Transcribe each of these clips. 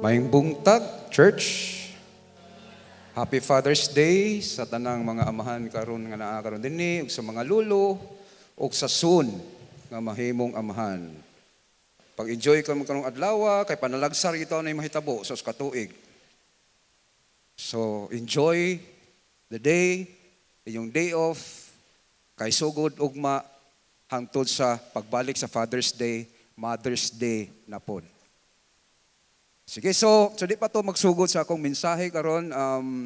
Maayong buntag, church. Happy Father's Day sa tanang mga amahan karon nga naa karon dinhi ug sa mga lulo ug sa soon nga mahimong amahan. Pag-enjoy ka mo karong adlaw kay panalagsar ito na mahitabo sa katuig. So enjoy the day, inyong day off kay sugod ugma hangtod sa pagbalik sa Father's Day, Mother's Day na pod. Sige, so di pa to magsugod sa akong mensahe karon,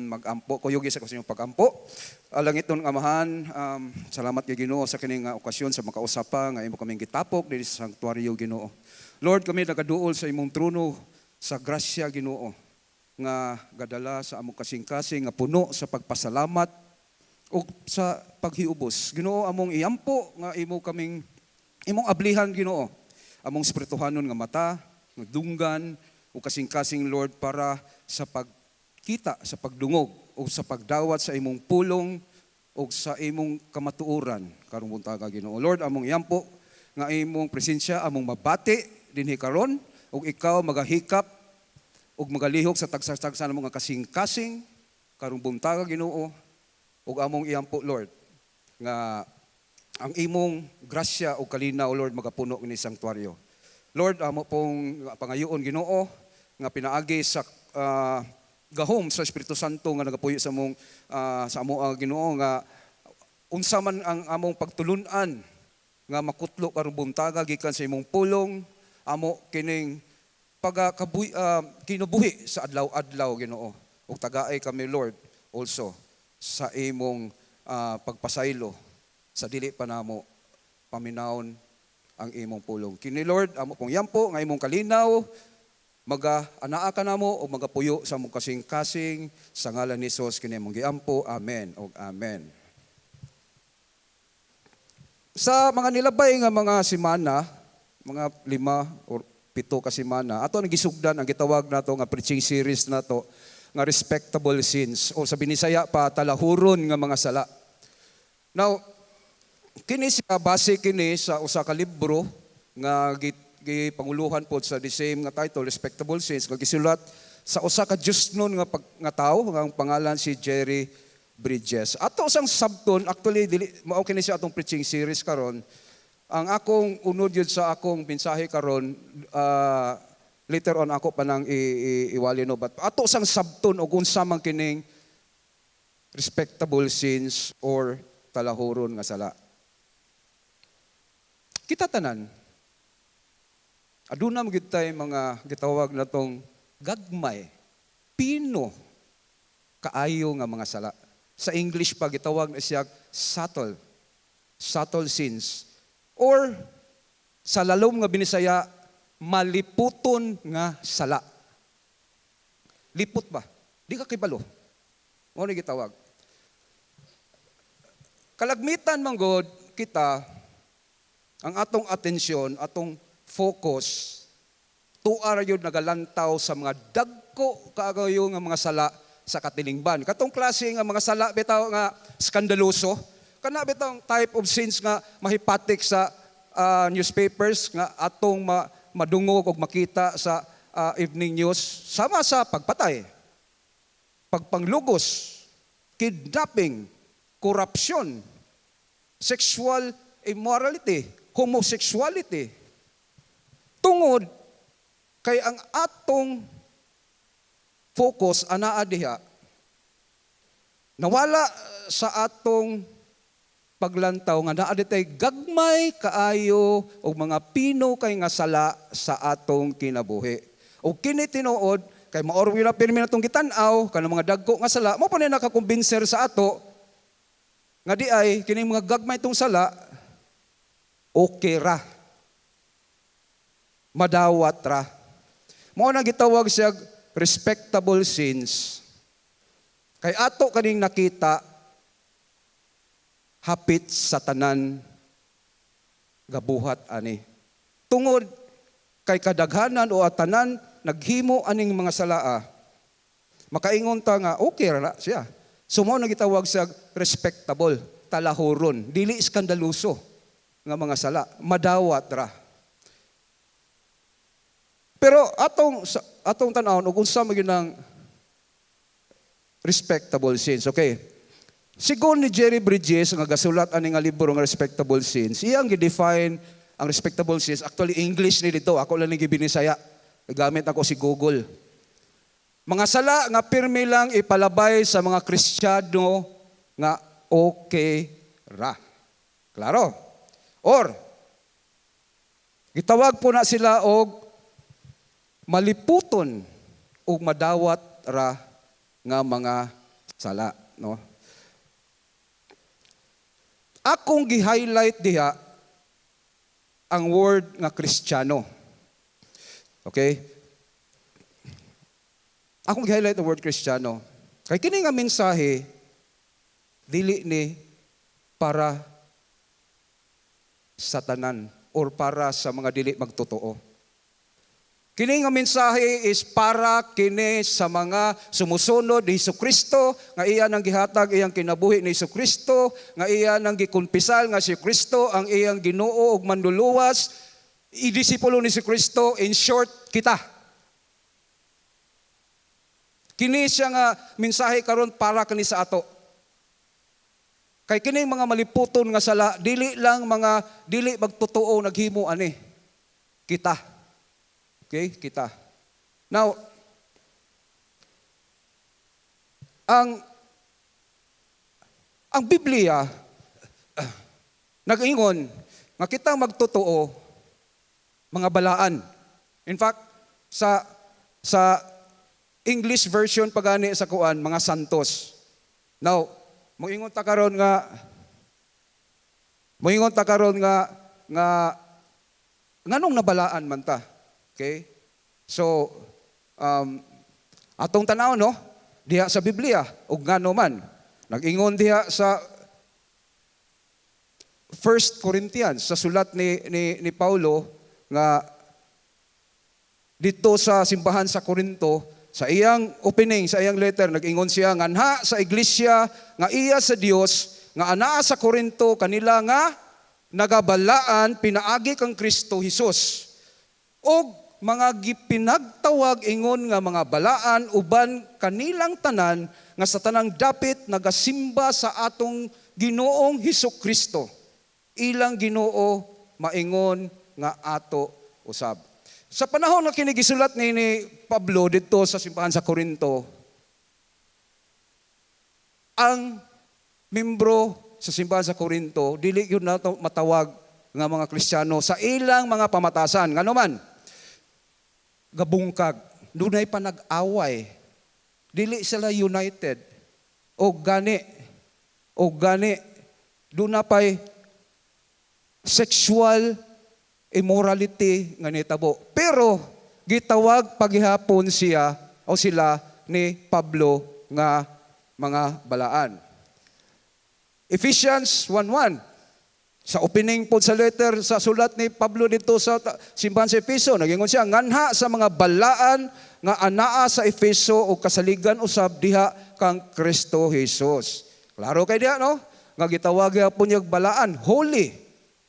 magampo ko yugi sa inyong pagampo. Langit nun amahan, salamat kay Ginoo sa kining okasyon sa makausapa nga imo kaming gitapok diri sa sanktuaryo Ginoo. Lord, kami nagaduol sa imong trono sa grasya Ginoo nga gadala sa among kasing-kasing nga puno sa pagpasalamat ug sa paghiubos. Ginoo, among iampo nga imong ablihan Ginoo. Among espirituhanon nga mata, nga dunggan o kasing-kasing Lord para sa pagkita, sa pagdungog o sa pagdawat sa imong pulong o sa imong kamatuoran karong buntaga Ginoo. Lord, among iampo nga imong presensya among mabati dinhi karon ug ikaw magahikap ug magalihok sa tagsa-tagsa namong kasing-kasing karong buntaga Ginoo ug among iampo Lord nga ang imong grasya o kalinaw Lord magapuno ni sanktuaryo. Lord, amo pong pangayoon Ginoo nga pinaagi sa gahom sa Espiritu Santo nga nagapuyo sa amo Ginoo nga unsa man ang among pagtulunan nga makutlo karong buntaga gikan sa imong pulong amo kining kinabuhi sa adlaw-adlaw Ginoo. Ug tagaay kami Lord also sa imong pagpasaylo sa dili pa namo paminawon ang imong pulong. Kini Lord, amo pong yampo nga imong kalinaw, maga-anaa ka namo o magapuyo sa mong kasing-kasing sa ngalan ni Jesus kini imong giampo. Amen o amen. Sa mga nilabay nga mga semana, mga 5 o 7 ka semana, ato nagisugdan ang gitawag nato nga preaching series nato nga respectable sins o sa Binisaya pa talahuron nga mga sala. Now, kini siya base kini sa usa ka libro nga gipanguluhan pod sa the same nga title, Respectable Sins, nga gisulat sa usa ka Diosnon nga tawo nga ang pangalan si Jerry Bridges. Ato sang sabton actually mao kini siya atong preaching series karon. Ang akong unod yun sa akong mensahe karon later on ako pa nang iwali no, but ato sang sabton og unsa man kining respectable sins or talahuron nga sala. Kita tanan, aduna mo tay mga gitawag na tong gagmay, pino, kaayo nga mga sala. Sa English pa gitawag na siya subtle sins. Or sa lalom nga Binisaya, maliputon nga sala. Lipot ba? Di ka kibalo. Mo ni gitawag. Kalagmitan man God kita ang atong atensyon, atong focus, tuar yun nagalantaw sa mga dagko kaagayo nga mga sala sa katilingban. Katong klase nga mga sala bitaw nga skandaloso, kana bitaw type of sins nga mahipatik sa newspapers nga atong madungog og makita sa evening news, sama sa pagpatay, pagpanglugos, kidnapping, korupsyon, sexual immorality, homosexuality. Tungod kay ang atong focus anaa diha nawala sa atong paglantaw nga naa ditay gagmay kaayo og mga pino kay nga sala sa atong kinabuhi. Og kini tinuod kay maorwi na pirmi natong gitan-aw kanang mga dagko nga sala mo pa ni nakakumbinser sa ato nga di ay kining mga gagmay tong sala okay ra. Madawat ra. Mao nang gitawag siya respectable sins. Kay ato kaning nakita hapit sa tanan gabuhat ani. Tungod kay kadaghanan o atanan naghimo aning mga salaa. Makaingon ta nga okay ra siya. So mao nang gitawag siya respectable, talahuron, dili skandaluso nga mga sala, madawat ra. Pero atong tanawon ug unsa man gyud ang respectable sins. Okay. Sigon ni Jerry Bridges nga gasulat ani nga libro nga Respectable Sins, iyang gi-define ang respectable sins. Actually English ni dito, ako lang ni gibinisaya. Gamit ako si Google. Mga sala nga pirmi lang ipalabay sa mga Kristiyano nga okay ra. Klaro? Or gitawag po na sila og maliputon o madawat ra nga mga sala, no? Akong gi-highlight diha ang word nga Kristiyano. Okay? Akong gi-highlight ang word Kristiyano. Kay kini nga mensahe dili ni para sa tanan or para sa mga dili magtotoo. Kini nga mensahe is para kini sa mga sumusunod ni Jesucristo, nga iya nang gihatag iyang kinabuhi ni Jesucristo, nga iya nang gikumpisal nga si Kristo ang iyang Ginoo ug manluluwas, idisipulo ni Jesucristo, in short, kita. Kini siya nga mensahe karon para kini sa ato. Kay kini mga maliputon nga sala, dili lang mga dili magtotoo naghimo ani. Kita. Okay, kita. Now, ang Biblia nag-ingon nga kita magtotoo mga balaan. In fact, sa English version pagani sa kuan mga santos. Now, moingon ta karon nga nganong nabalaan man ta? Okay? So, atong tanaw, no? Diha sa Biblia, ug ngano man. Nag-ingon diha sa 1 Corinthians, sa sulat ni Paulo, nga dito sa simbahan sa Corinto, sa iyang opening, sa iyang letter, nag-ingon siya, nganha sa iglesia, nga iya sa Dios, nga anaa sa Corinto, kanila nga nagabalaan, pinaagi kang Kristo Jesus. Og mga gipinagtawag ingon nga mga balaan uban kanilang tanan nga sa tanang dapit nagasimba sa atong Ginoong Hesukristo. Ilang Ginoo maingon nga ato usab. Sa panahon nga kini gisulat ni Pablo dito sa simbahan sa Corinto, ang membro sa simbahan sa Corinto dili gyud nato matawag nga mga Kristiyano sa ilang mga pamatasan. Ngano man? Gabungkag, dunay pa nag-away, dili sila united, o gani, doon na pa'y sexual immorality nga nitabo. Pero, gitawag paghihapon siya, o sila ni Pablo nga mga balaan. Ephesians 1:1, sa opening po sa letter, sa sulat ni Pablo dito sa simbahan sa Efeso, nagingon siya, nganha sa mga balaan nga anaa sa Efeso o kasaligan usab diha kang Kristo Jesus. Klaro kay diha, no? Nga gitawag po niyang balaan, holy,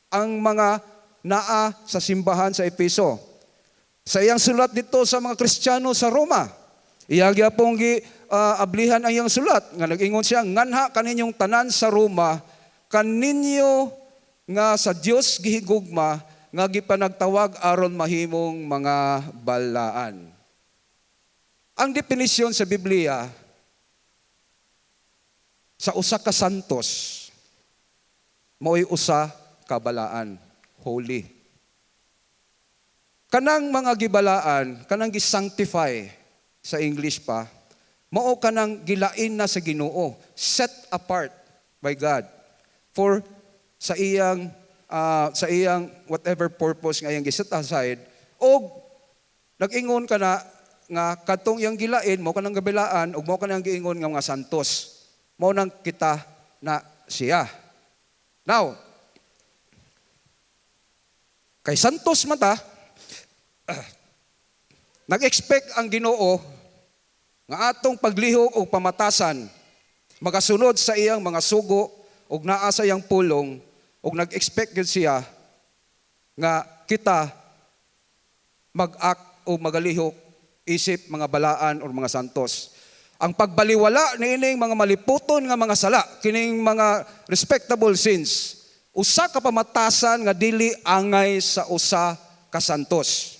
ang mga naa sa simbahan sa Efeso. Sa iyang sulat dito sa mga Kristiyano sa Roma, iyagya pong ablihan ang iyang sulat, nga nagingon siya, nganha kaninyong tanan sa Roma, kaninyo nga sa Dios gihigugma nga gipanagtawag aron mahimong mga balaan. Ang definisyon sa Biblia sa usa ka santos mao'y usa ka balaan, holy. Kanang mga gibalaan, kanang gisanctify sa English pa, mao kanang gilain na sa Ginoo, set apart by God for sa iyang whatever purpose nga iyang giset aside, o nag-ingon ka na nga katong iyang gilain mo kanang gabilaan ug mo kanang giingon nga mga santos, mo nang kita na siya. Now, kay santos man ta, nag-expect ang Ginoo nga atong paglihok o pamatasan magasunod sa iyang mga sugo ug naa sa iyang pulong. Og nag-expect gid siya nga kita mag-act o magalihok isip mga balaan o mga santos. Ang pagbaliwala niining mga maliputon nga mga sala, kining mga respectable sins, usa ka pamatasan nga dili angay sa usa ka santos.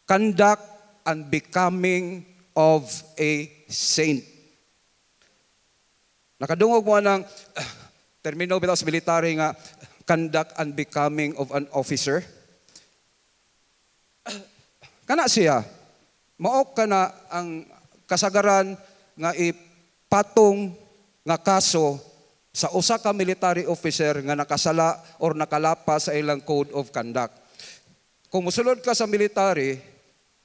Conduct and becoming of a saint. Nakadungog mo ng termino bitaw sa military nga conduct and becoming of an officer. Kana siya, maok ka na ang kasagaran nga ipatong nga kaso sa usa ka military officer nga nakasala or nakalapa sa ilang code of conduct. Kung musulod ka sa military,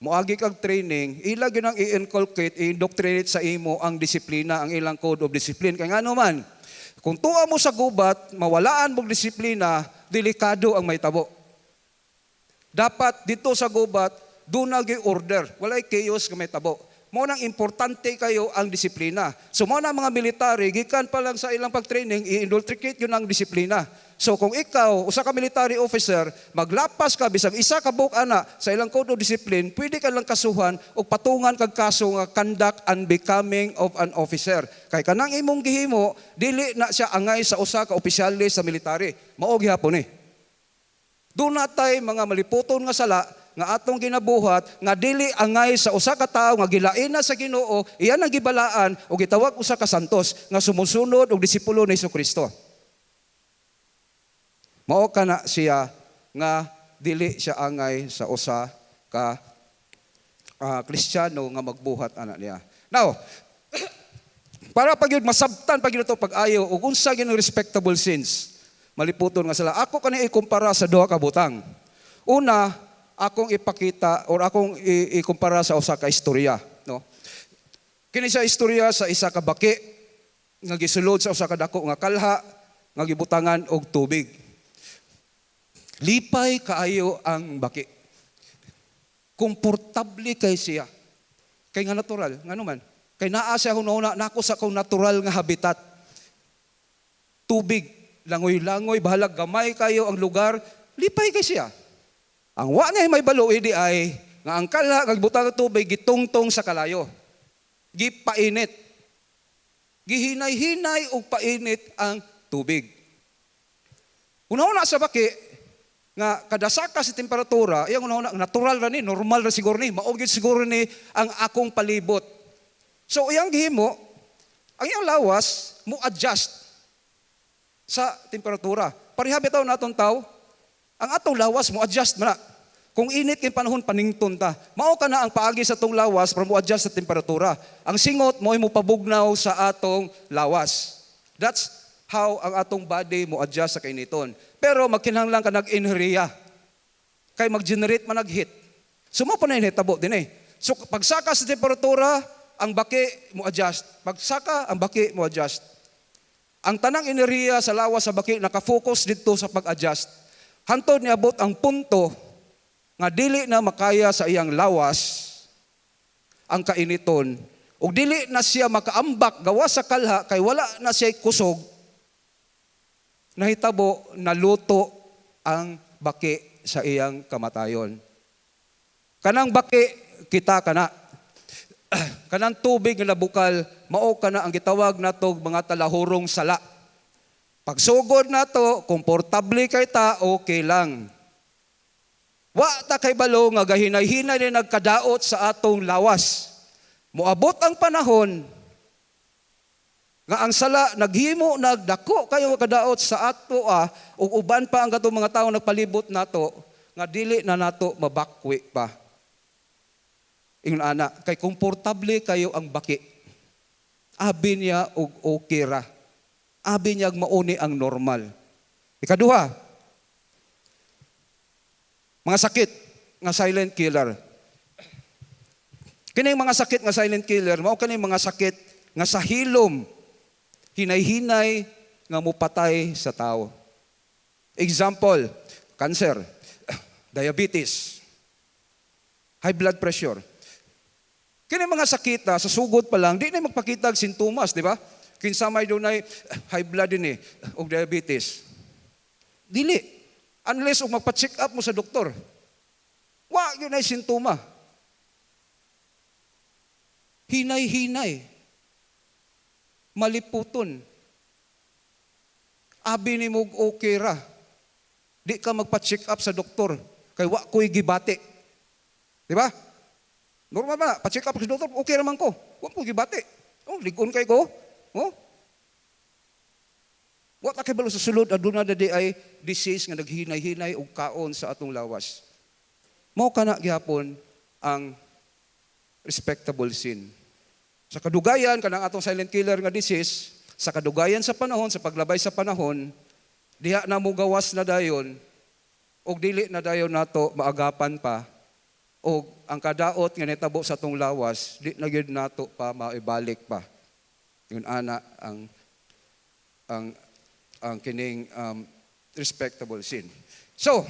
moagi kag training, ila gyud ang i-inculcate, i-indoctrinate sa imo ang disiplina, ang ilang code of discipline. Kaya nga naman, kung tuwa mo sa gubat, mawalaan mong disiplina, delikado ang may tabo. Dapat dito sa gubat, doon order. Walay chaos nga may tabo. Mo nang importante kayo ang disiplina. So mo na mga military, gikan pa lang sa ilang pag-training, i-indoctrinate yun ang disiplina. So kung ikaw, usa ka military officer, maglapas ka, bisag isa ka buok ana sa ilang code of discipline, pwede ka lang kasuhan o patungan kag kaso nga conduct and becoming of an officer. Kay kanang imong gihimo, dili na siya angay sa usa ka opisyalis sa military. Mao gihapon eh. Doon natay mga maliputon nga sala, nga atong ginabuhat, nga dili angay sa usa ka tawo nga gilain na sa Ginoo, iyan ang gibalaan o gitawag usa ka santos nga sumusunod og disipulo ni Jesucristo. Mao kana siya nga dili siya angay sa usa ka Kristiyano nga magbuhat ana niya. Now, para pag masabtan pag ito pag-ayo ug unsa gyud respectable sins, maliputon nga sila. Ako kani ikumpara sa duha ka butang. Una, akong ipakita or akong ikumpara sa usa ka istorya, no? Kini sa istorya sa isa ka baki nga gisulod sa usa ka dako nga kalha nga gibutangan og tubig. Lipay kaayo ang baki. Komportable kay siya. Kay nga natural, ngano man. Kay naa siya hunahuna nako sa akong natural nga habitat. Tubig, langoy-langoy, bahalag gamay kayo ang lugar, lipay kay siya. Ang wa na may balo idi ay nga ang kalha kag butang tubig gitungtong sa kalayo. Gipainit. Gihinay-hinay og painit ang tubig. Una-una sa baki nga kada saka sa temperatura, iyang una-una natural ra ni, normal ra siguro ni, mao gyud siguro ni ang akong palibot. So iyang gihimo, ang iyang lawas mo adjust sa temperatura. Pareha bitaw natong tawo, ang atong lawas mo adjust man na. Kung init kay panahon panington ta, mao ka na ang paagi sa atong lawas para mo adjust sa temperatura. Ang singot mo ay mo pabugnaw sa atong lawas. That's how ang atong body mo adjust sa kainiton. Pero magkinahanglan ka nag-inheriya. Kay mag-generate man nag-heat. So mo pa na inhitabo din eh. So pagsaka sa temperatura, ang baki mo adjust. Pagsaka, ang baki mo adjust. Ang tanang enerhiya sa lawas sa baki nakafocus dito sa pag-adjust. Hantod niabot ang punto nga dili na makaya sa iyang lawas ang kainiton ug dili na siya makaambak gawas sa kalha kay wala na siya kusog, nahitabo naluto ang baki sa iyang kamatayon. Kanang baki kita kana kanang tubig nga nabukal mao kana ang gitawag natog mga talahurong sala. Pagsugod nato, komportable kay ta, okay lang. Wa ta kay balo nga gahinay-hinay ni nagkadaot sa atong lawas. Moabot ang panahon nga ang sala naghimo nagdako kayo kadaot sa ato ug uban pa ang katong mga tawo nagpalibot nato nga dili na nato mabakwi pa. Ingon ana, kay komportable kayo ang baki. Abi niya og okay ra. Abi niya mauni ang normal. Ikaduha, mga sakit nga silent killer. Kining mga sakit nga silent killer, mao kining mga sakit nga sa hilom, hinay-hinay nga mupatay sa tao. Example, cancer, diabetes, high blood pressure. Kining mga sakit sa sugod pa lang, di na magpakita og sintomas, di ba? Kinsa may dunay high blood din o diabetes. Dili. Unless magpa-check up mo sa doktor. yun ay sintoma. Hinay-hinay. Maliputon. Abi ni mo okay ra. Di ka magpa-check up sa doktor. Kay wa ko'y gibati. Di ba? Normal ba? Pa-check up sa doktor, okay naman ko. Wa ko'y gibati. Oh, ligon kay ko. Oh. Wa ta kay balo sa sulod aduna na di ay disease nga naghinay-hinay og kaon sa atong lawas. Mao kana gyapon ang respectable sin. Sa kadugayan kanang atong silent killer nga disease, sa kadugayan sa panahon, sa paglabay sa panahon, diha na mo gawas na dayon og dili na dayon nato maagapan pa og ang kadaot nga nitabo sa atong lawas di na gyud nato pa maibalik pa. Yun ana ang kining respectable sin. So,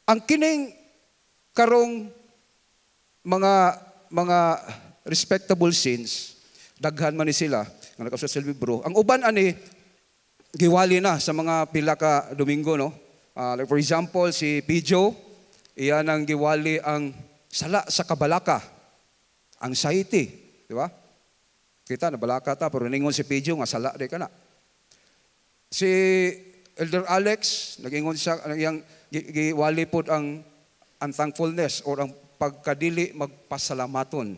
ang kining karong mga respectable sins, daghan man ni sila nga nakasulat sa libro. Ang uban ani giwali na sa mga pila ka Domingo, no? Like for example, si Pijo, iyan ang giwali ang sala sa kabalaka, anxiety, di ba? Kita na balaka ta pero ningon si Pijo nga sala di kana. Si Elder Alex nagingon siya yang giwali pod ang unthankfulness or ang pagkadili magpasalamaton.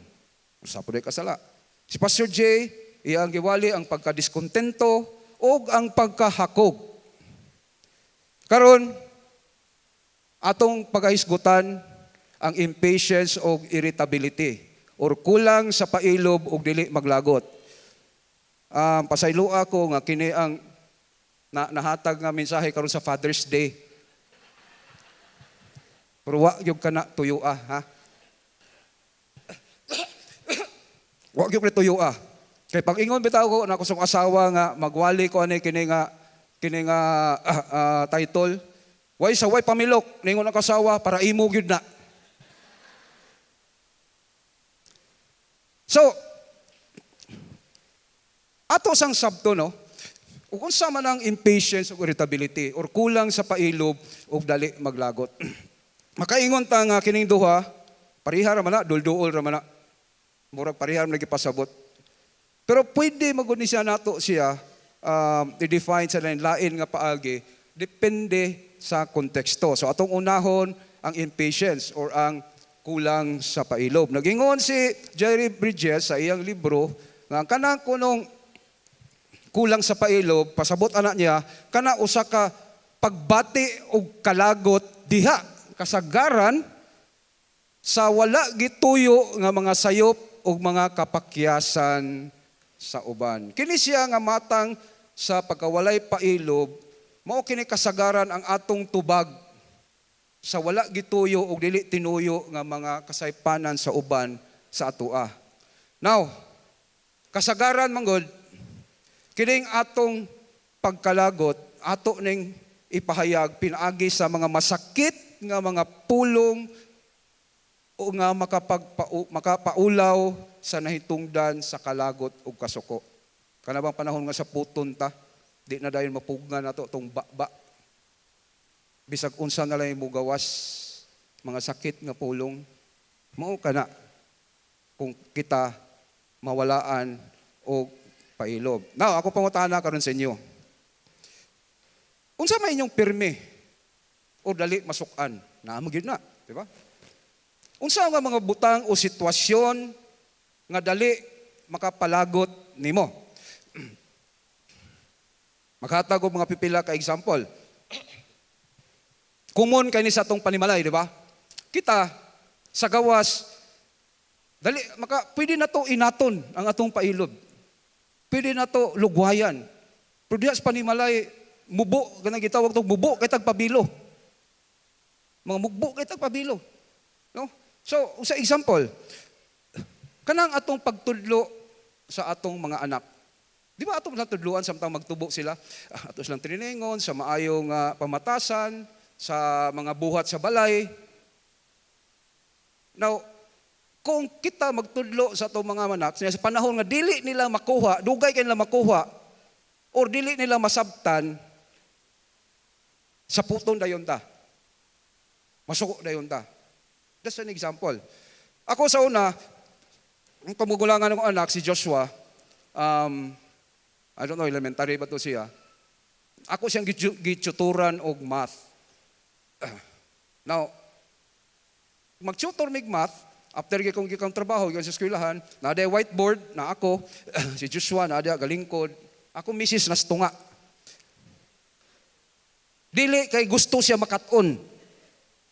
Usa pod ay kasala. Si Pastor J, iyang giwali ang pagkadiskontento o ang pagkahakog. Karon, atong pagkahisgutan ang impatience o irritability or kulang sa pailob o dili maglagot. Pasaylo ako nga kini ang nahatag nga mensahe karon sa Father's Day. Pero wa gyud kana tuyo ha. Wa gyud kana tuyo Kay pag ingon bitaw ko na kusong asawa nga magwali ko ani kini nga title. Way sa way pamilok ningon ang kasawa para imo gyud na. So ato sang sabto no. Kung unsa man ang impatience o irritability or kulang sa pailob o dali maglagot. Makaingon ta nga kining duha, parihar man na, dulduol ra man na. Murag parihar man gipasabot. Pero pwede maguni siya nato siya i-define sa lain nga paagi depende sa konteksto. So atong unahon ang impatience or ang kulang sa pailob. Nagingon si Jerry Bridges sa iyang libro nga kanang kunong kulang sa pailob, pasabot anak niya, kana usa ka pagbati og kalagot diha kasagaran sa wala gituyo nga mga sayop ug mga kapakyasan sa uban. Kini siya nga matang sa pagkawalay pailob, mao kini kasagaran ang atong tubag sa wala gituyo ug dili tinuyo nga mga kasaypanan sa uban sa atoa. Now, kasagaran manggod kining atong pagkalagot ato ning ipahayag pinaagi sa mga masakit nga mga pulong o nga makapaulaw sa nahitungdan sa kalagot ug kasuko. Kana bang panahon nga sa puton ta, di na dayon mapugna nato tong baba. Bisag unsa na lang mo gawas mga sakit nga pulong, mao kana kung kita mawalaan og pailob. Now, ako pangutana karon sa inyo. Unsa may inyong pirmi o dali masukan? Naamo gyud na, di ba? Unsa nga mga butang o sitwasyon nga dali makapalagot nimo? Maghatag og mga pipila ka example. Common kay ni sa atong panimalay, di ba? Kita sa gawas dali pwede na to inaton ang atong pailob. Pwede na to lugwayan. Pero diha sa panimalay mubo ganang gitawag tong mubo kay tagpabilo. Mga mugbo kay tagpabilo. No? So, sa example, kanang atong pagtudlo sa atong mga anak. Di ba atong natudluan samtang magtubo sila? Ato silang triningon sa maayong pamatasan, sa mga buhat sa balay. Now, kung kita magtudlo sa atong mga anak, sa panahon nga dili nila makuha, dugay kay nila makuha, or dili nila masabtan, Sa puton dayon ta. Masuko dayon ta. That's an example. Ako sa una, ang kamugulangan ng anak, si Joshua, I don't know, elementary ba to siya? Ako siyang gituturan og math. Now, mag-tutor mig math, after kong gikang trabaho, yung sa eskwelahan, na ada whiteboard na ako, si Joshua na ada galingkod, ako misis nas tunga. Dili kay gusto siya makaton.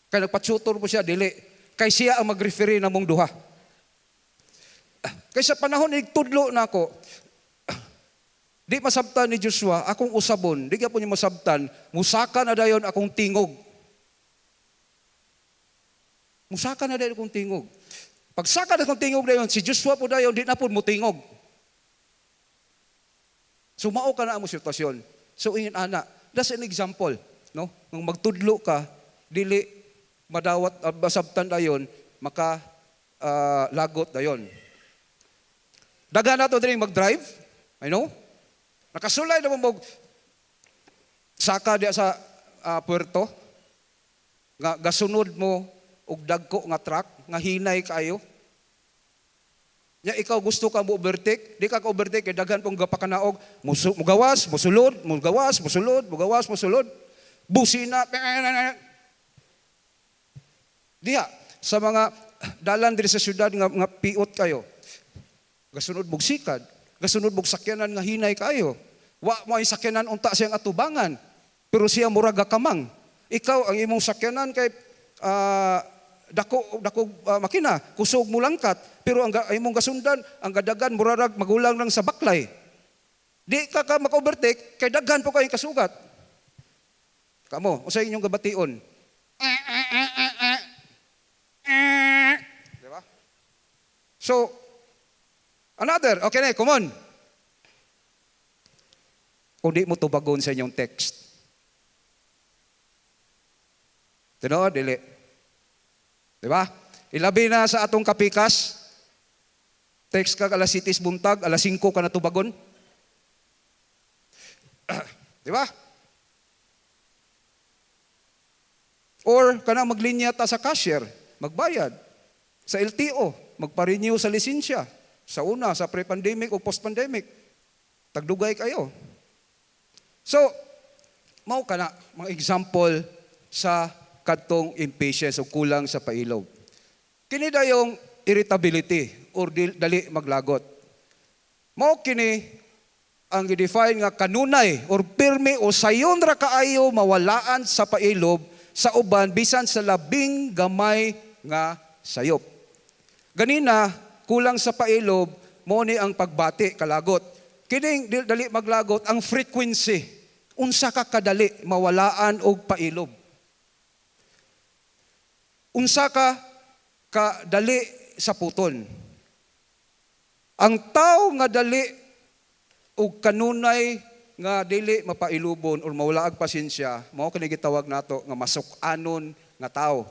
Kay nagpa-tutor po siya, dili. Kay siya ang mag-referee na mong duha. Kay sa panahon nagtudlo na ako, di masabtan ni Joshua, akong usabon, di ka po niya masabtan, musaka na dayon akong tingog. Musaka na dayon akong tingog. Pagsaka na akong tingog dayon, si Joshua po dayon, di na po mo tingog. Sumao ka na ang sitwasyon. So, ingin ana, that's an example. No? Nung magtudlo ka, dili madawat, masabtan dayon, maka lagot dayon. Daga na to din mag-drive, I know. Nakasulay naman mo saka diya sa puerto, nga gasunod mo og dagko nga truck, nga hinay kayo. Nya ikaw gusto ka mo overtake, di ka overtake kay daghan pong gapakanaog, mugawas, musulod, mugawas, musulod, mugawas, musulod. Busina. Diha sa mga dalan diri sa syudad nga piot kayo. Gasunod mog sikad, gasunod mog sakyanan nga hinay kayo. Wa mo ay sakyanan unta siyang atubangan, pero siya murag kamang. Ikaw ang imong sakyanan kay dako makina, kusog mo langkat, pero ang imong gasundan, ang gadagan murag magulang lang sa baklay. Di ka maka-overtake kay daghan po kayong kasugat. Kamo, usa inyong gabation. Di ba? So, another, okay na, come on. Kung di mo tubagon sa inyong text. Tino, dili. Di ba? Ilabi na sa atong kapikas. Text ka alas 7 buntag, alas 5 ka na tubagon. Di ba? Or kana maglinya ta sa cashier, magbayad. Sa LTO, magpa-renew sa lisensya. Sa una, sa pre-pandemic o post-pandemic. Tagdugay kayo. So, mao kana mga example sa kadtong impatience o kulang sa pailob. Kini dayong irritability or dali maglagot. Mao kini ang i-define nga kanunay or pirmi o sayon ra kaayo mawalaan sa pailob sa uban bisan sa labing gamay nga sayop. Ganina, kulang sa pailob, mo ni ang pagbati, kalagot. Kining dali maglagot, ang frequency. Unsa ka kadali mawalaan og pailob. Unsa ka kadali sa puton. Ang tao nga dali og kanunay nga dili mapailubon or mawala og pasensya, mao kini gitawag nato nga masuk-anon nga tao.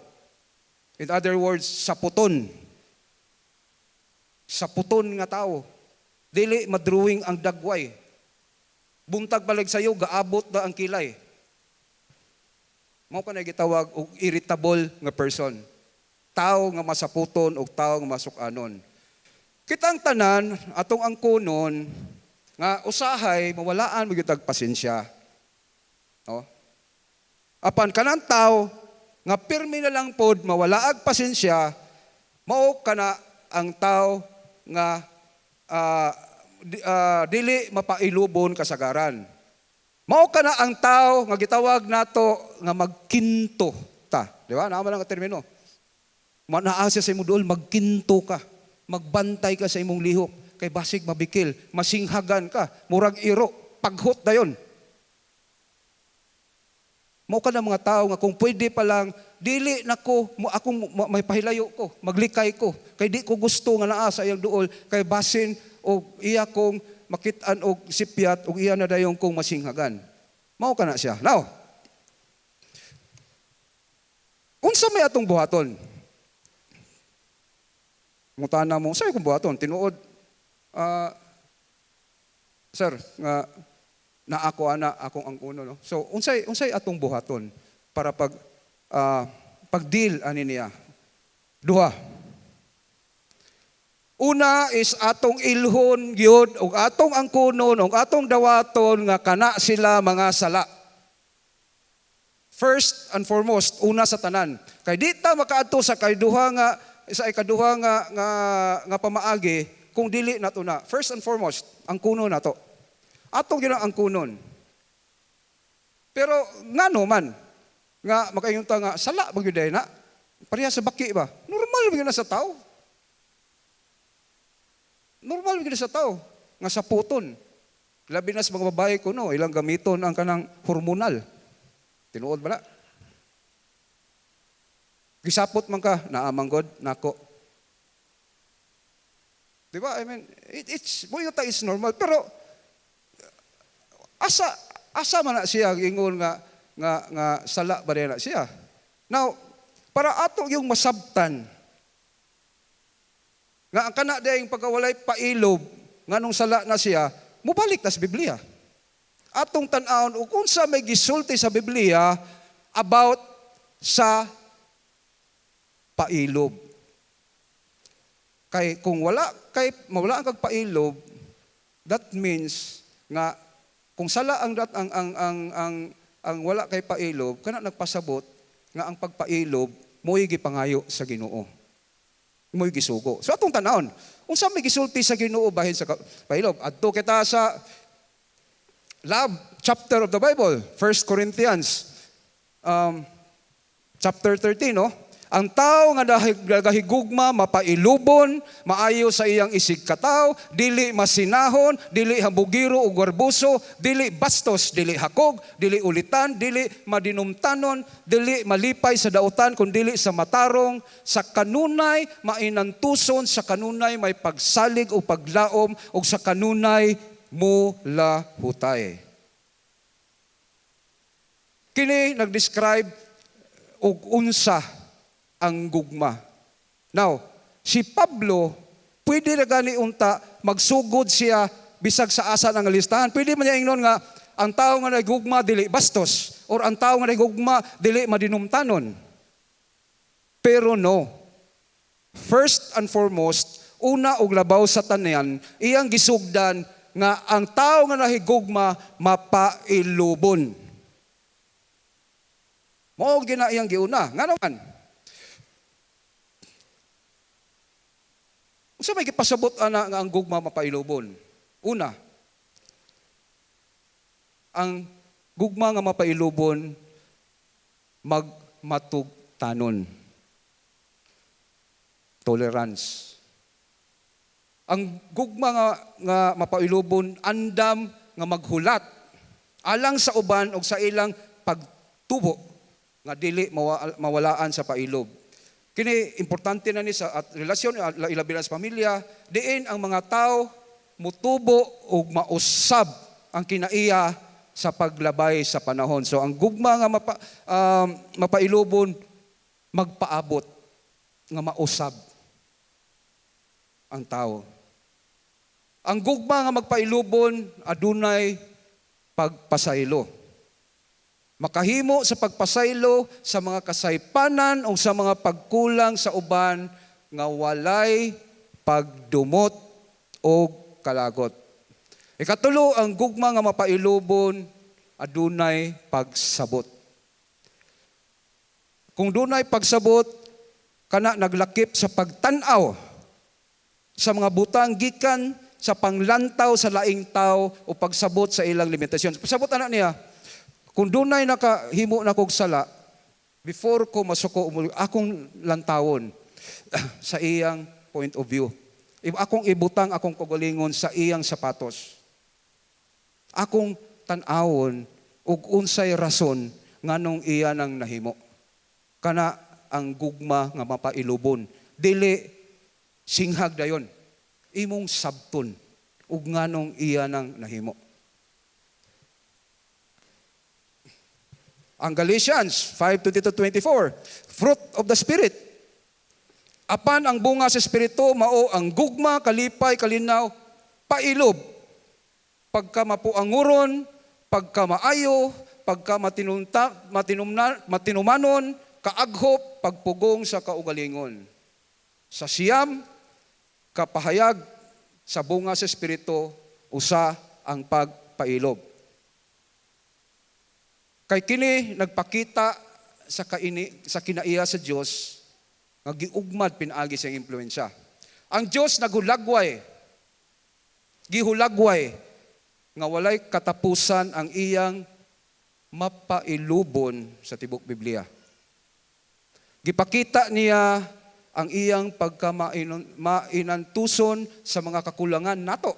In other words, saputon. Saputon nga tao. Dili madruwing ang dagway. Buntag balag sayo, gaabot na ang kilay. Mao kini gitawag og irritable nga person. Tao nga masaputon o tao nga masuk-anon. Kitang tanan atong angkonon nga usahay mawalaan mo gyud pasensya. No? Apan kanang tao nga pirmi na lang pod mawalaag pasensya, mao kana ang tao nga dili mapailubon kasagaran. Mao kana ang tao nga gitawag nato nga magkinto ta, di ba? Naman ang termino. Manaasa sa imong duol magkinto ka, magbantay ka sa imong lihok. Kay basig mabikil, masinghagan ka, murag iro, paghot dayon. Mao ka na mga tao nga kung pwede pa lang, dili nako, akong may pahilayo ko, maglikay ko, kay di ko gusto nga naa sa iyang duol, kay basin o iya kong makitaan og sipyat o iya na dayon kong masinghagan. Mao ka na siya. Now, unsa may atong buhaton? Mutana mo, sa'yo kong buhaton, tinuod, sir, nga na ako ana akong ang kuno no. So unsay atong buhaton para pag-deal ani niya. Duha. Una is atong ilhon gyud ug atong angkunon ug atong dawaton nga kana sila mga sala. First and foremost, una sa tanan. Kay di ta makaadto sa ikaduha nga pamaagi kung dili nato na. First and foremost, ang kuno nato. Atong gyud ang kunon. Pero ngano man nga makayunta nga sala ba gyud na? Pareha sa baki ba? Normal ba gyud na sa tao? Normal ba gyud sa tao nga sa puton. Labi na sa mga babae kuno, ilang gamiton ang kanang hormonal. Tinuod ba na? Gisapot man ka, naamanggod, nako. Di ba? I mean, it's normal. Pero, asa man na siya, ingon nga sala ba na siya? Now, para ato yung masabtan, nga ang kana dayang pagkawalay pailob, nga nung sala na siya, mubalik na sa Biblia. Atong tan-awon ug unsa may gisulti sa Biblia about sa pailob. Kay kung mawala ang pailob, that means nga kung sala ang wala kay pailob, kana nagpasabot nga ang pagpailob mo'y gipangayo sa Ginoo. Mo'y gisugo. So atong tan-awon, unsa may gisulti sa Ginoo bahin sa pailob? Adto kita sa love chapter of the Bible, 1 Corinthians chapter 13, no? Ang tao nga nagahigugma mapailubon, maayo sa iyang isig kataw, dili masinahon, dili hambugiro ug warbuso, dili bastos, dili hakog, dili ulitan, dili madinumtanon, dili malipay sa dautan kun dili sa matarong, sa kanunay mainantuson, sa kanunay may pagsalig o paglaom ug sa kanunay mula hutay. Kini nag-describe og unsa ang gugma. Now, si Pablo, pwede na gani unta magsugod siya bisag sa asa ng listahan. Pwede man niya ingnon nga ang tao nga nagugma dili bastos or ang tao nga nagugma dili madinumtanon. Pero no. First and foremost, una og labaw sa tanan, iyang gisugdan nga ang tao nga nahigugma mapailubon. Mao gina iyang giuna. Ngano man? Unsa may gipasabot ana nga ang gugma mapailubon? Una, ang gugma nga mapailubon magmatugtanon. Tolerance. Ang gugma nga mapailubon andam nga maghulat alang sa uban og sa ilang pagtubo nga dili mawalaan sa pailob. Kini importante na ni sa relasyon ilabi sa pamilya, diin ang mga tao mutubo ug mausab ang kinaiya sa paglabay sa panahon. So ang gugma nga mapailubon magpaabot nga mausab ang tao. Ang gugma nga magpailubon adunay pagpasaylo. Makahimo sa pagpasaylo sa mga kasaypanan o sa mga pagkulang sa uban nga walay pagdumot o kalagot. Ikatulo, ang gugma nga mapailubon adunay pagsabot. Kung dunay pagsabot, kana naglakip sa pagtan-aw sa mga butang gikan sa panglantaw sa laing tao o pagsabot sa ilang limitasyon. Pasabot ana niya, kung dunay nakahimo na kog sala, before ko masuko akong lantawon sa iyang point of view. Akong ibutang akong kagalingon sa iyang sapatos. Akong tan-awon ug unsay rason nganong iya nang nahimo. Kana ang gugma nga mapailubon. Dili singhag dayon. Imong sabton ug nganong iya nang nahimo. Ang Galatians 5:20-24, fruit of the Spirit. Apan ang bunga sa Espiritu mao ang gugma, kalipay, kalinaw, pailob, pagkamapuanguron, pagkamaayo, matinumanon, kaaghop, pagpugong sa kaugalingon. Sa siyam, kapahayag sa bunga sa Espiritu, usa ang pagpailob. Kay kini nagpakita sa kinaiya sa Dios nga giugmad pinaagi sa impluwensya. Ang Dios gihulagway nga walay katapusan ang iyang mapailubon sa tibok Biblia. Gipakita niya ang iyang pagkamainantuson sa mga kakulangan nato.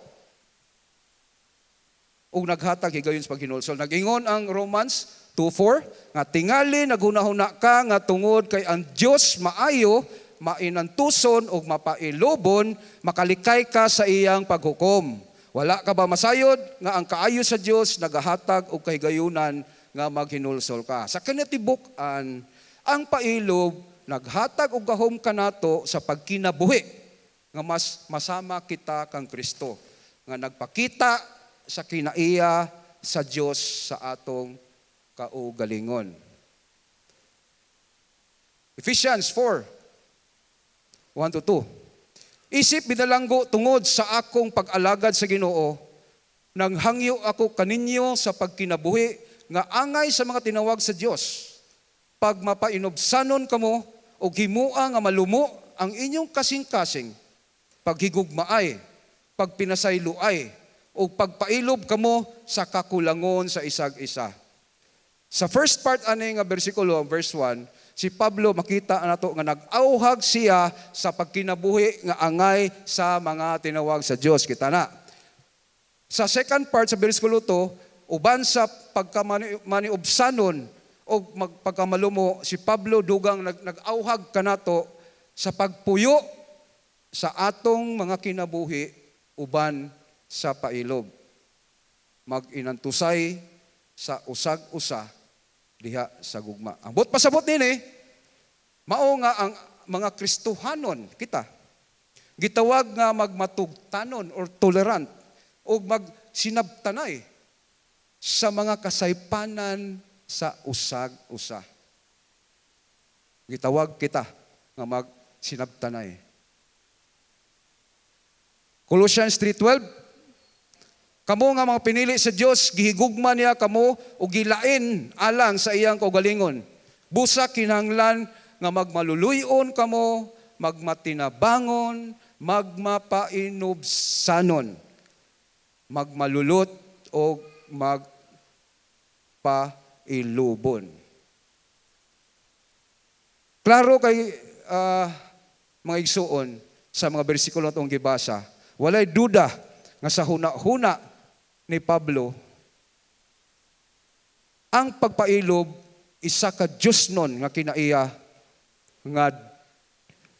Ug naghatag higayon sa paghinulsol. Nag-ingon ang Romans 2:4 nga tingali naghunahuna ka nga tungod kay ang Dios maayo, mainantuson ug mapailobon, makalikay ka sa iyang paghukom. Wala ka ba masayod nga ang kaayo sa Dios nagahatag og kahigayunan nga maghinulsol ka. Sa kinatibuk-an, ang pailob naghatag og gahom kanato sa pagkinabuhi nga mas masama kita kang Kristo, nga nagpakita sa kinaiya sa Dios sa atong kaugalingon. Ephesians 4:1-2. Isip binalanggo tungod sa akong pag-alagad sa Ginoo, nang hangyo ako kaninyo sa pagkinabuhi nga angay sa mga tinawag sa Dios. Pag mapainobsanon kamo o himua nga malumo ang inyong kasing-kasing, paghigugmaay, pagpinasayloay, o pagpailob kamo sa kakulangon sa isag-isa. Sa first part ani nga bersikulo, verse 1, si Pablo makita nato nga nag-auhag siya sa pagkinabuhi nga angay sa mga tinawag sa Dios. Kita na. Sa second part sa bersikulo 2, uban sa pagkamaniobsanon o pagkamalumo, si Pablo dugang nag-auhag kanato sa pagpuyo sa atong mga kinabuhi uban sa pailob. Mag-inantusay sa usag-usa diha sa gugma. Ang bot pasabot nini, mao nga ang mga Kristohanon kita gitawag nga magmatugtanon or tolerant o magsinabtanay sa mga kasaypanan sa usag-usa. Gitawag kita nga magsinabtanay. Colossians 3:12, kamo nga mga pinili sa Dios, gihigugma niya kamo o gilain alang sa iyang kaugalingon. Busa kinahanglan nga magmaluluyon kamo, magmatinabangon, magmapainobsanon, magmalulot o magpailubon. Klaro kay mga igsuon sa mga bersikulo itong gibasa, walay duda nga sa huna-huna ni Pablo, ang pagpailob isa ka Diyos nun nga kinaiya nga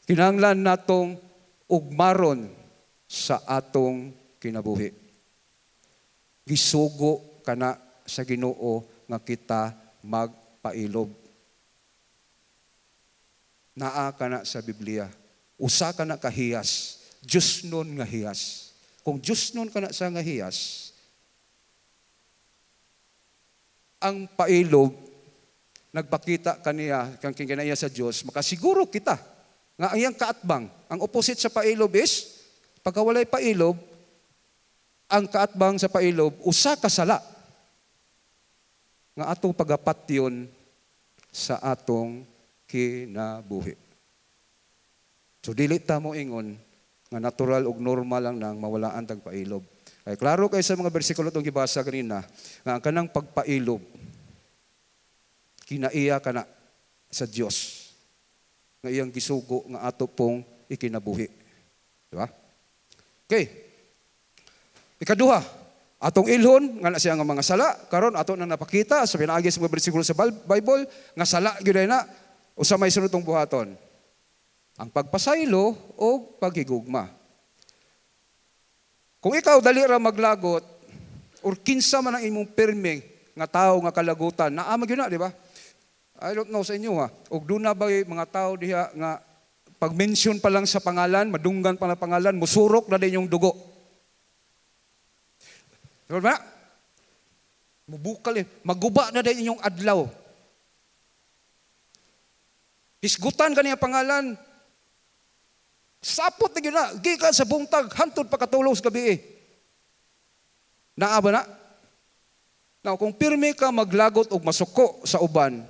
kinahanglan natong ugmaron sa atong kinabuhi. Gisugo kana sa Ginoo nga kita magpailob. Naa kana sa Biblia. Usa kana ka hiyas, Diyos nun nga hiyas. Kung Diyos nun kana sa nga hiyas, ang pailob, nagpakita kaniya, kang kinaiya sa Diyos, makasiguro kita, nga ang iyang kaatbang, ang opposite sa pailob is, pagkawalay pailob, ang kaatbang sa pailob, usa ka sala, nga atong pagapatyon sa atong kinabuhi. So, dili ta mo ingon, nga natural ug normal lang nang mawalaan tag pailob. Ay klaro kay sa mga bersikulo itong gibasa kanina, nga ang kanang pagpailob, kinaiya kana sa Dios nga iyang gisugo nga ato pong ikinabuhi. Di ba? Okay. Ikaduha, atong ilhon nga na siya nga mga sala, karon ato nang napakita sa pinaagi sa mga bersikulo sa Bible nga sala gyud na usa may sunod tong buhaton. Ang pagpasaylo o paghigugma. Kung ikaw dali ra maglagot or kinsa man ang imong pirming nga tao nga kalagutan, naamag yun na, di ba? I don't know sa inyo ha. O doon na ba mga tao diha nga pag-mention pa lang sa pangalan, madunggan pa lang pangalan, musurok na din yung dugo. Diba ba? Mubukal eh. Maguba na din inyong adlaw. Hisgutan kaniya pangalan. Sapot na yun na. Gikan sa buntag. Hantod pakatulog sa gabi eh. Naa ba na? Now, kung pirmi ka maglagot o masuko sa uban,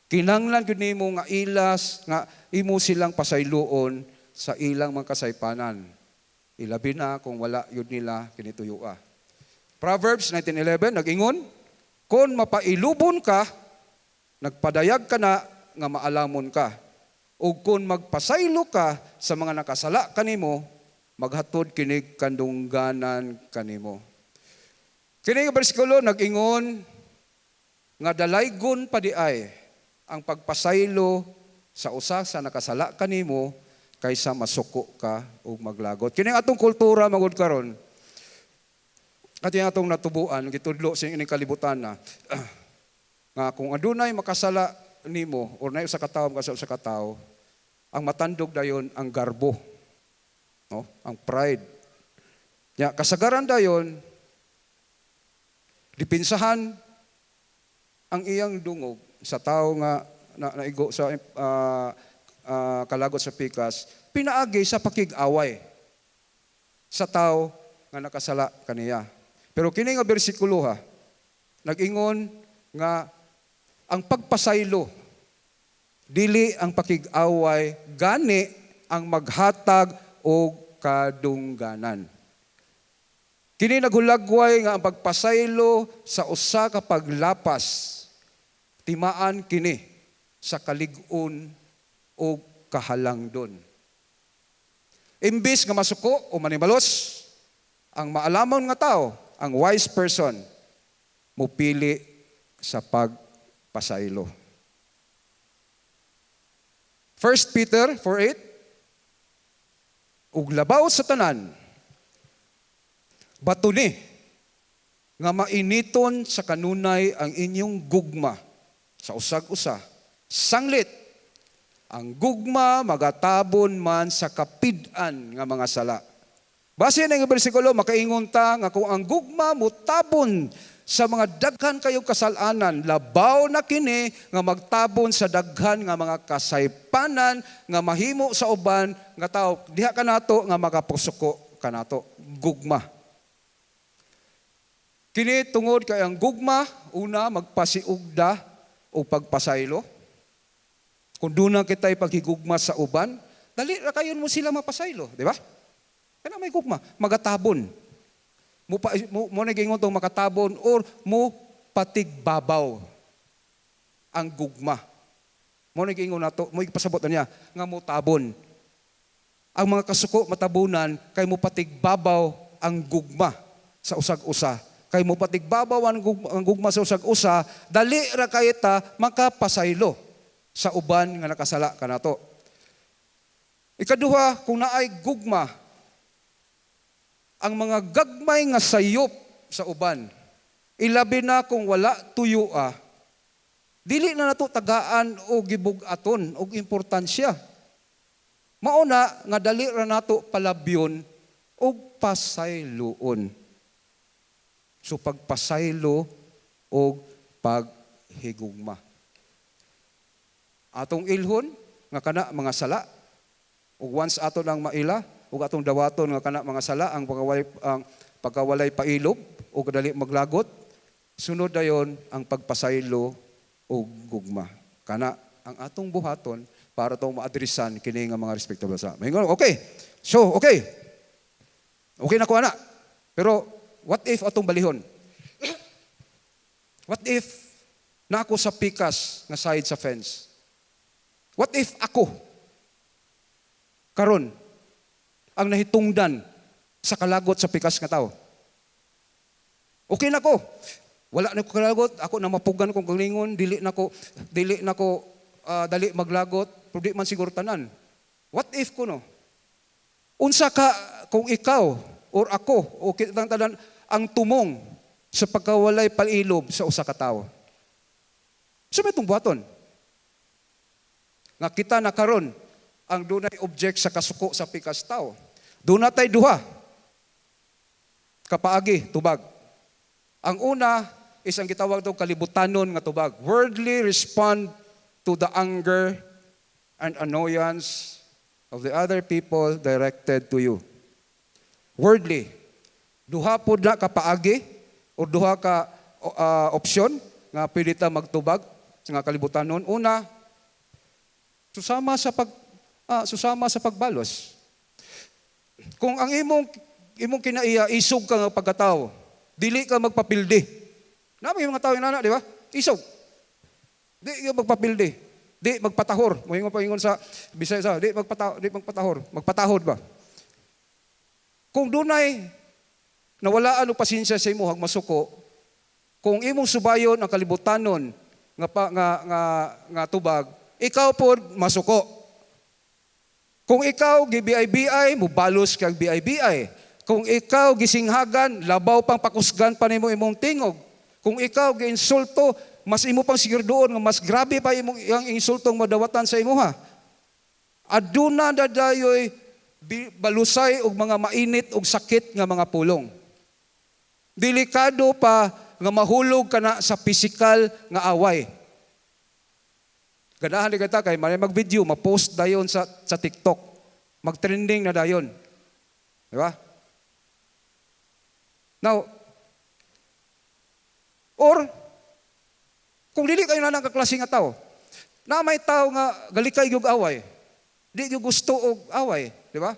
kinanglan yun nimo nga ilas, nga imo silang pasayloon sa ilang mga kasaypanan. Ilabi na kung wala yun nila kinituyua. Proverbs 19:11, nag-ingon, kung mapailubon ka, nagpadayag ka na nga maalamon ka. O kung magpasaylo ka sa mga nakasala kanimo, maghatod kinig kandungganan kanimo. Kini nga bersikulo nag-ingon nga dalaygon pa di ay ang pagpasaylo sa usa sa nakasala kanimo kaysa masuko ka o maglagot. Kini atong kultura magud karon. At yung atong natubuan, gitudlo sa ining kalibutan na, nga kung adunay makasala nimo, o na sa katao, makasala sa katao, ang matandog dayon ang garbo, no? Ang pride. Ya, kasagaran dayon, dipinsahan ang iyang dungog sa tao nga naigo sa kalagot sa pikas, pinaagi sa pakig-away sa tao nga nakasala kaniya. Pero kini nga bersikulo ha, nag-ingon nga ang pagpasaylo, dili ang pakig-away, gani ang maghatag o kadungganan. Kini naghulagway nga ang pagpasaylo sa usa ka paglapas, timaan kini sa kalig-on o kahalangdon. Imbis nga masuko o manimalos, ang maalamon nga tao, ang wise person, mupili sa pagpasaylo. 1 Peter 4:8, ug labaw sa tanan, batuni, nga mainiton sa kanunay ang inyong gugma sa usag-usa. Sanglit, ang gugma magatabon man sa kapid-an nga mga sala. Base na yung bersikulo, makaingon ta nga kung ang gugma mutabon sa mga daghan kayong kasalanan, labaw na kini nga magtabon sa daghan nga mga kasaypanan nga mahimo sa uban nga tao. Diha ka nato nga makapusuko ka nato. Gugma. Kini tungod kay ang gugma, una magpasiugda o pagpasaylo. Kung doon na kita'y paghigugma sa uban, dali ra kayon mo sila mapasaylo, di ba? Kaya may gugma, magatabon. Mo nagingon tong makatabon or mo patigbabaw ang gugma. Mo nagingon nato, mo ipasabot na niya nga mo tabon. Ang mga kasuko matabunan kay mo patigbabaw ang gugma sa usag-usa. Kay mo patigbabaw ang gugma sa usag-usa, dali ra kay ta makapasaylo sa uban nga nakasala kanato. Ikaduha, kung naay gugma, ang mga gagmay nga sayop sa uban, ilabi na kung wala tuyua, dili na nato tagaan o gibug-aton o importansya. Mauna nga dali ra nato palabyon o pasayloon. So pagpasaylo o paghigugma. Atong ilhon nga kana mga sala, ug once ato nang maila, ug atong dawaton nga kana mga sala ang pagkawalay pailob o kadali maglagot, sunod dayon ang pagpasaylo o gugma. Kana ang atong buhaton para tong maadresan kini nga mga respectable sa. Maingon, okay. So, okay. Okay na ko ana. Pero what if atong balihon? What if na ako sa pikas nga side sa fence? What if ako karon ang nahitungdan sa kalagot sa pikas nga tao? Okay na ko. Wala na ko kalagot, ako na mapugan kong galingon, dili na ko dali maglagot, pero di man siguro tanan. What if ko no? Unsa ka kung ikaw or ako o kitang tanan ang tumong sa pagkawalay palilob sa usa ka tawo? So may itong buhaton. Nga kita na karon ang dunay object sa kasuko sa pikas tao. Doon na tayo duha. Kapaagi, tubag. Ang una, is ang gitawag to kalibutanon nga tubag. Worldly respond to the anger and annoyance of the other people directed to you. Worldly. Duha po na kapaagi o duha ka opsyon nga pwede ta magtubag nga kalibutanon. Una, susama sa pagbalos. Kung ang imong kinaiya isog ka nga pagkatao, dili ka magpapildi. Nami yung mga tao inana, di ba? Isog. Di ka magpapildi. Di magpatahor. Mo yung paingon sa Bisaya sa, di magpatahor. Magpatahod ba? Kung dunay nawalaan og pasensya sa imo hag masuko, kung imong subayon ang kalibutanon nga tubag, ikaw pod masuko. Kung ikaw gibiay-biay, mubalos kag biay-biay. Kung ikaw gisinghagan, labaw pang pakusgan pa nimo imong tingog. Kung ikaw giinsulto, mas imo pang sigurdoon nga mas grabe pa imong iyang insultong madawatan sa imuha. Aduna dadayoy balusay og mga mainit og sakit nga mga pulong. Delikado pa nga mahulog ka na sa pisikal nga away. Ganahan di kita kay mag-video, ma-post dayon sa TikTok. Mag-trending na dayon. Di ba? Now, or, kung dili kayo na ng kaklase nga tao, na may tao nga galikay yung away, di yung gusto og away, di ba?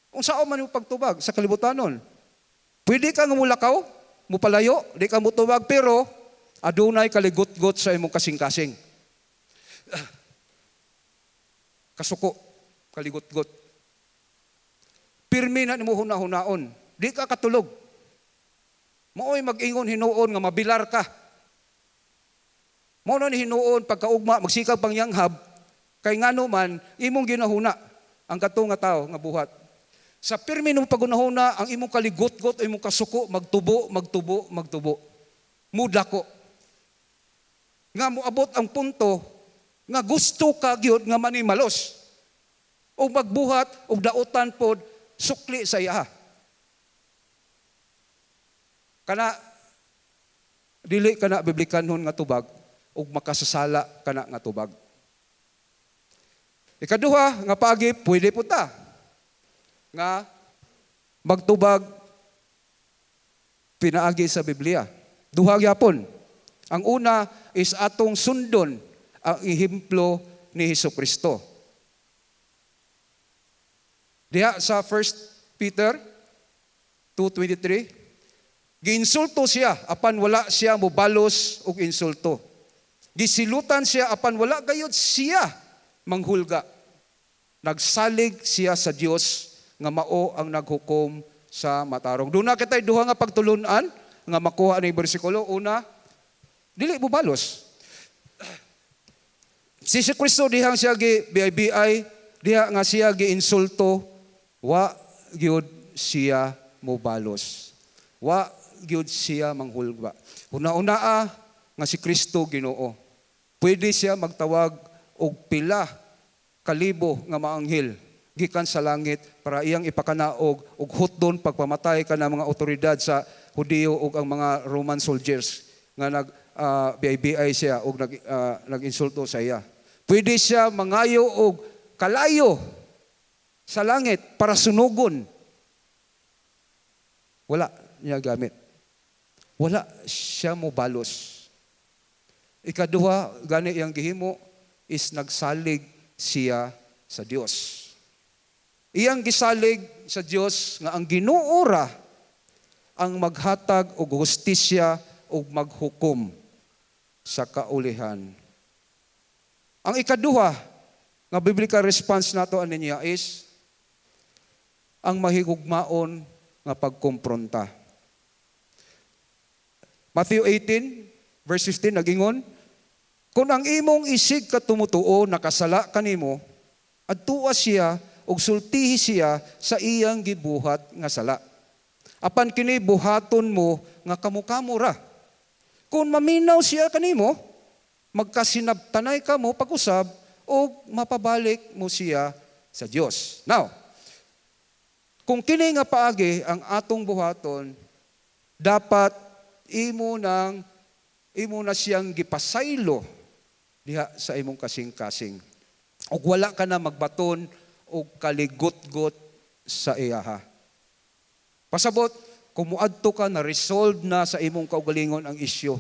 Kung saan man yung pagtubag sa kalibutanon, pwede ka nga mulakaw, mupalayo, di ka mutubag, pero adunay kaligot-got sa imong kasing-kasing. Kasuko, kaligot-got. Pirmi na nimo huna-hunaon, di ka katulog. Mao'y mag-ingon hinuon nga mabilar ka. Mao na ni hinuon pagkaugma magsikap pang yanghab kay ngano man imong ginahuna ang kato nga tao nga buhat. Sa pirmi nung pagunahuna ang imong kaligot-got, imong kasuko magtubo. Mudako. Nga moabot ang punto nga gusto ka gyud nga manimalos. O magbuhat og dautan pod sukli sa iya. Kana dili kana biblikanhon nga tubag ug makasasala kana nga tubag. Ikaduha nga paagi pwede po ta nga magtubag pinaagi sa Biblia. Duha gyapon. Ang una is atong sundon ang ehemplo ni Hesukristo. Diha sa 1 Peter 2:23, giinsulto siya apan wala siya mobalos og insulto. Gisilutan siya apan wala gayud siya manghulga. Nagsalig siya sa Dios nga mao ang naghukom sa matarong. Doon na kita'y duha nga pagtulunan nga makuha ni bersikulo. Una, dili mobalos. Si Kristo dihang siya gi-biay, diha nga siya gi-insulto, wa gyud siya mobalos. Wa gyud siya manghulga. Una-una nga si Kristo Ginoo. Pwede siya magtawag og pila kalibo nga maanghel gikan sa langit para iyang ipakanaog og hutdon pagpamatay ka ng mga otoridad sa Hudiyo ug ang mga Roman soldiers nga nag-biay siya ug nag-insulto sa iya. Pwede siya mangayo og kalayo sa langit para sunugon. Wala niya gamit. Wala siya mobalos. Ikaduha, gani iyang gihimo is nagsalig siya sa Dios. Iyang gisalig sa Dios nga ang Ginuo ang maghatag og hustisya ug maghukom sa kaulihan. Ang ikaduha nga biblical response nato ani niya is ang mahigugmaon nga pagkompronta. Matthew 18 verse 15 nagingon, kung ang imong isig katumutuo nakasala kanimo, adtua siya ug sultihi siya sa iyang gibuhat nga sala. Apan kini buhaton mo nga kamukamo ra. Kung maminaw siya kanimo, magkasinabtanay ka mo pag-usab o mapabalik mo siya sa Dios. Now, kung kini nga paagi ang atong buhaton, dapat imo nang imo na siyang gipasaylo diha sa imong kasing-kasing. Ug wala ka na magbaton og kaligot-got sa iya ha. Pasabot, kung muadto ka na resolve na sa imong kaugalingon ang isyu,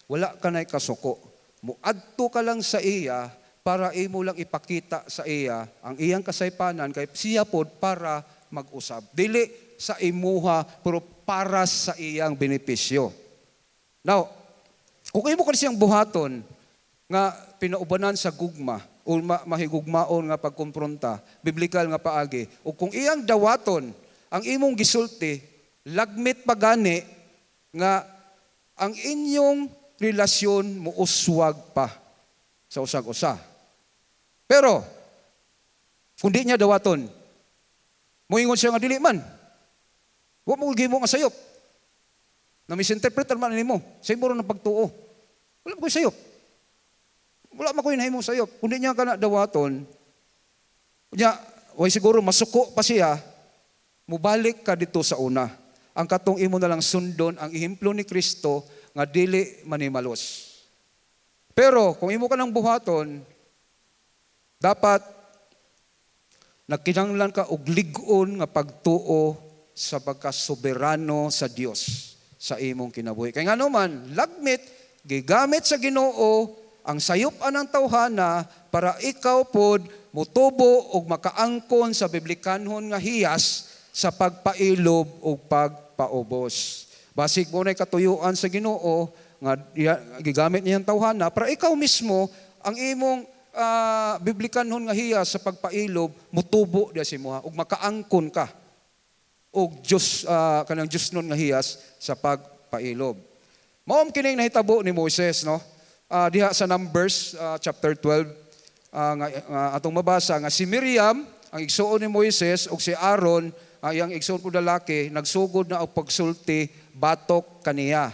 wala ka na'y kasuko. Muadto ka lang sa iya para imo lang ipakita sa iya ang iyang kasaypanan kay siya pod para mag-usab. Dili sa imuha pero para sa iyang benepisyo. Now, kung imo ka siyang buhaton nga pinaubanan sa gugma o mahigugmaon nga pagkumpronta, biblikal nga paagi, o kung iyang dawaton ang imong gisulti, lagmit pagani nga ang inyong relasyon muuswag pa sa usag-usa. Pero, kung di niya dawaton, muingon siya nga dili man. Huwag mo gimo nga sayop. Na misinterpret naman nimo. Sa imo ron ng pagtuo. Wala mo ko'y sayop. Wala mo ko'y nahimong sayop. Kung di niya ka na dawaton, niya, way siguro masuko pa siya, mubalik ka dito sa una. Ang katong imo na lang sundon ang ihemplo ni Kristo nga dili manimalos. Pero kung imo ka ng buhaton, dapat nagkinahanglan ka og lig-on nga pagtuo sa pagkasoberano sa Dios sa imong kinabuhi. Kay ngano man, lagmit gigamit sa Ginoo ang sayop-an ng tawhana para ikaw pod mutubo og makaangkon sa biblikanhon nga hiyas sa pagpailob o pagpaubos. Basig mo na'y katuyuan sa Ginoo nga gigamit niyang tawhana para ikaw mismo ang imong biblikanhon nga hiyas sa pagpailob mutubo diya si moha ug makaangkon ka og Dios kanang Dios nun nga hiyas sa pagpailob. Mao kining nahitabo ni Moses, no? Diha sa Numbers chapter 12 nga atong mabasa nga si Miriam ang igsuon ni Moises ug si Aaron ang igsuon ko lalaki nagsugod na og pagsulti batok kaniya.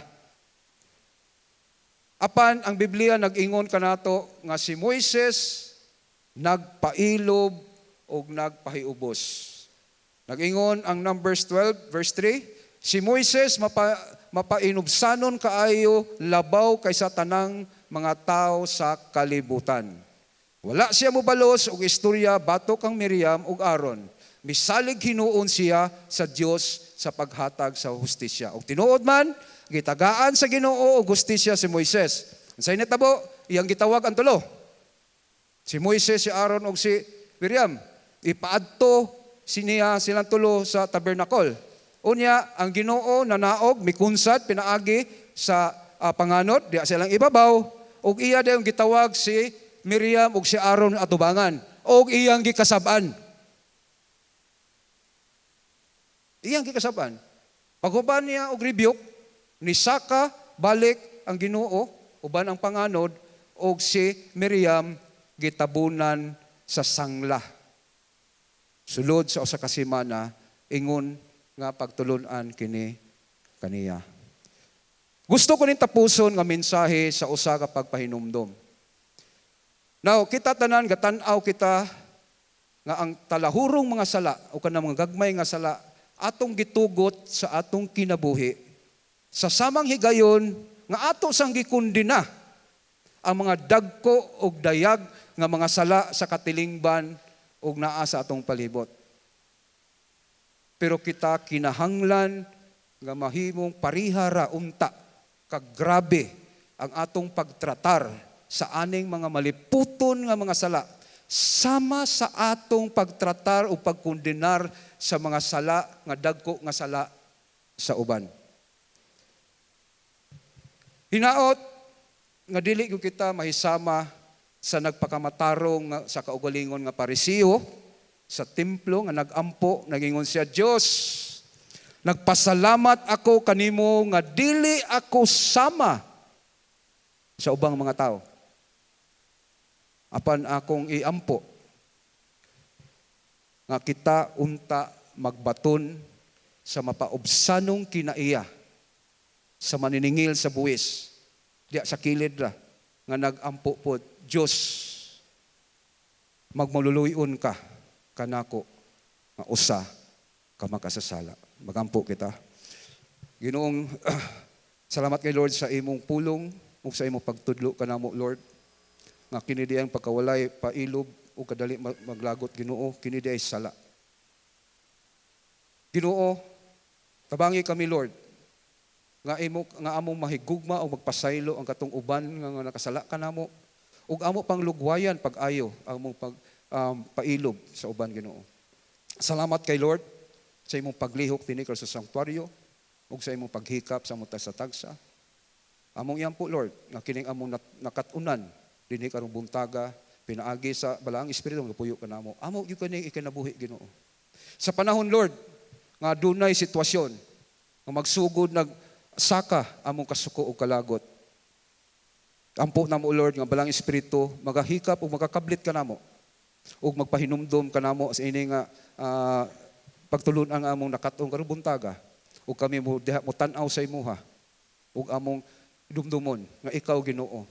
Apan ang Biblia nag-ingon kanato nga si Moises nagpailob ug nagpahiubos. Nag-ingon ang Numbers 12 verse 3, si Moises mapainubsanon kaayo labaw kaysa tanang mga tao sa kalibutan. Wala siya mobalos og istorya batok kang Miriam ug Aaron. Misalig hinuon siya sa Dios sa paghatag sa hustisya. Og tinuod man, gitagaan sa Ginoo og hustisya si Moises. Unsay nitabo? Iyang gitawag ang tulo. Si Moises, si Aaron ug si Miriam. Ipaadto silang tulo sa tabernacle. Unya, ang Ginoo nanaog, mikunsad, pinaagi sa panganod, diya silang ibabaw, ug iya dayong gitawag si Miriam ug si Aaron atubangan, ug iyang gikasaban. Iyang gikasaban. Paghuban niya og rebuke, nisaka balik ang Ginoo, uban ang panganod, ug si Miriam gitabunan sa sangla. Sulod sa usa ka semana, ingon nga pagtulunan kini kaniya. Gusto ko nin tapuson nga mensahe sa usa ka pagpahinumdom. Now, kita tanan gatan-aw kita nga ang talahurong mga sala o kanang mga gagmay nga sala atong gitugot sa atong kinabuhi. Sa samang higayon nga ato sang gikundina ang mga dagko og dayag nga mga sala sa katilingban ug naa sa atong palibot. Pero kita kinahanglan nga mahimong parihara unta kag grabe ang atong pagtratar sa aning mga maliputon nga mga sala sama sa atong pagtratar o pagkondenar sa mga sala nga dagko nga sala sa uban. Hinaot nga dili ko kita mahisama sa nagpakamatarong nga, sa kaugalingon nga Parisiyo sa templo nga nagampo, nagingon siya, Dios, nagpasalamat ako kanimo nga dili ako sama sa ubang mga tao. Apan akong iampo nga kita unta magbaton sa mapaubsanong kinaiya sa maniningil sa buwis. Diya sa kilid ra nga nagampo po, Diyos, magmaluluyon ka kanako nga usa ka makasasala. Magampo kita. Ginoong Salamat kay Lord sa imong pulong ug sa imong pagtudlo kanamo Lord. Nga kini di ang pagkawalay pailob o kadali maglagot Ginoo, kini di ay sala. Ginoo, tabangi kami Lord nga among mahigugma o magpasaylo ang katong uban nga nakasala kanamo ug amo pang lugwayan pag-ayo ang among pailob sa uban Ginoo. Salamat kay Lord sa imong paglihok tinikal sa sanktuaryo ug sa imong paghikap sa muta sa tagsa. Among iyan po Lord nga kining among nakatunan dinhi karong buntaga pinaagi sa balaang espiritu nga puyo kanamo. Amo gyud kani ikinabuhi Ginoo. Sa panahon Lord nga dunay sitwasyon nga magsugod saka among kasuko o kalagot. Ampo namo Lord nga balang espiritu magahikap o magakablit kanamo ug magpahinumdom kanamo sa ini nga pagtulon ang among nakatong karong buntaga ug kami mo diha mo tan-aw sa imuha ug among dumdumon nga ikaw Ginoo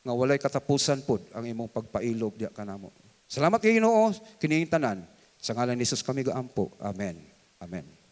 nga walay katapusan pod ang imong pagpailog diha kanamo. Salamat kay Ginoo kining tanan sa ngalan ni Jesus kami gaampo. Amen. Amen.